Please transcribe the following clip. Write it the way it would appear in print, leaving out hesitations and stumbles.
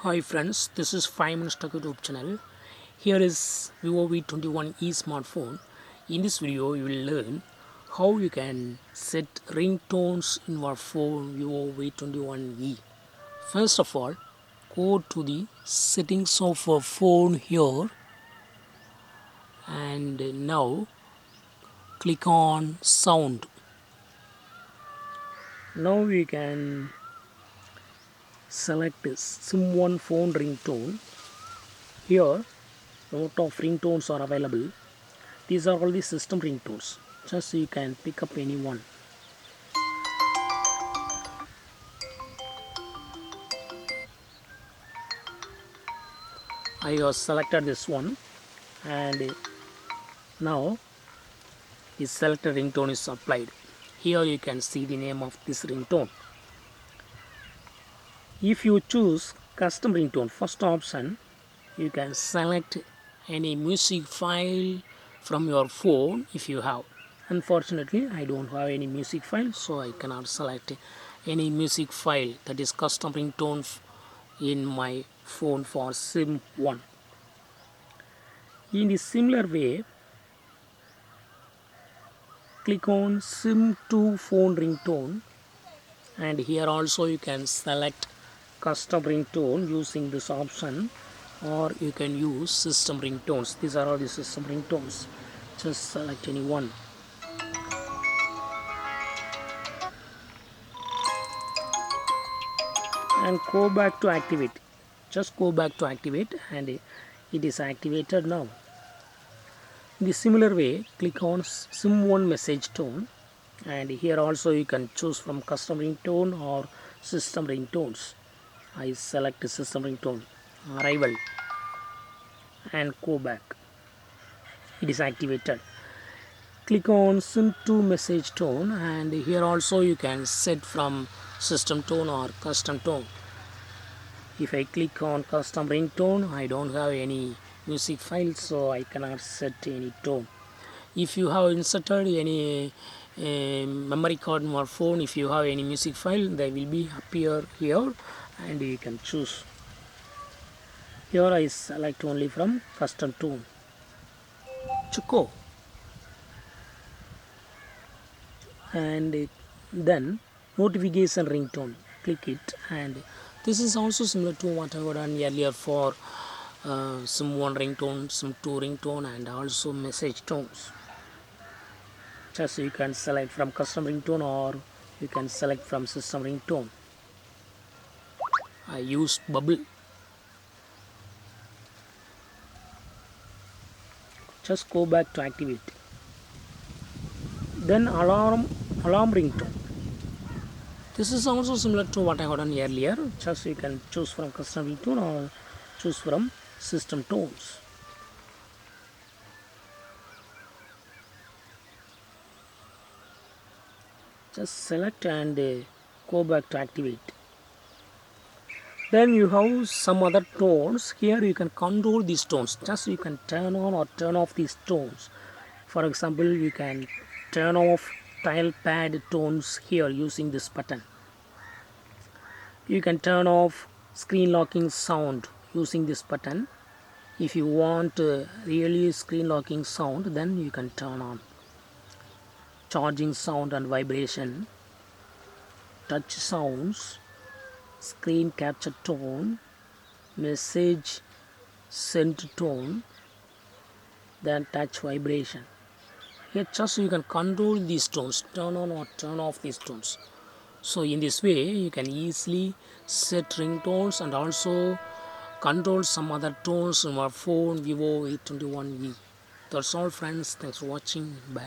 Hi friends, this is 5 Minutes Tech YouTube channel. Here is Vivo V21e smartphone. In this video, you will learn how you can set ringtones in your phone Vivo V21e. First of all, go to the settings of your phone here and now click on sound. Now we can select SIM1 phone ringtone. Here a lot of ringtones are available. These are all the system ringtones. Just you can pick up any one. I have selected this one, and now the selected ringtone is applied. Here you can see the name of this ringtone. If you choose custom ringtone, first option, you can select any music file from your phone if you have. Unfortunately, I don't have any music file, so I cannot select any music file that is custom ringtone in my phone for SIM 1. In a similar way, click on SIM 2 phone ringtone, and here also you can select custom ringtone using this option, or you can use system ringtones. These are all the system ringtones. Just select any one. And go back to activate. Just go back to activate, and it is activated now. In the similar way, click on SIM1 message tone, and here also you can choose from custom ringtone or system ringtones. I select system ringtone, arrival, and go back. It is activated. Click on SIM2 message tone, and here also you can set from system tone or custom tone. If I click on custom ringtone, I don't have any music file, so I cannot set any tone. If you have inserted any memory card in your phone, if you have any music file, they will be appear here, and you can choose. Here I select only from custom tone. Choco. And then notification ringtone. Click it, and this is also similar to what I have done earlier for SIM1 ringtone, SIM2 ringtone, and also message tones. Just you can select from custom ringtone or you can select from system ringtone. I used bubble. Just go back to activate. Then alarm ringtone. This is also similar to what I had done earlier. Just you can choose from custom ringtone or choose from system tones. Just select and go back to activate. Then you have some other tones. Here you can control these tones. Just you can turn on or turn off these tones. For example, you can turn off tile pad tones here using this button. You can turn off screen locking sound using this button. If you want really screen locking sound, then you can turn on charging sound and vibration, touch sounds, screen capture tone, message send tone, then touch vibration. Here just you can control these tones, turn on or turn off these tones. So in this way you can easily set ringtones and also control some other tones on our phone Vivo V21e. That's all friends, thanks for watching, bye.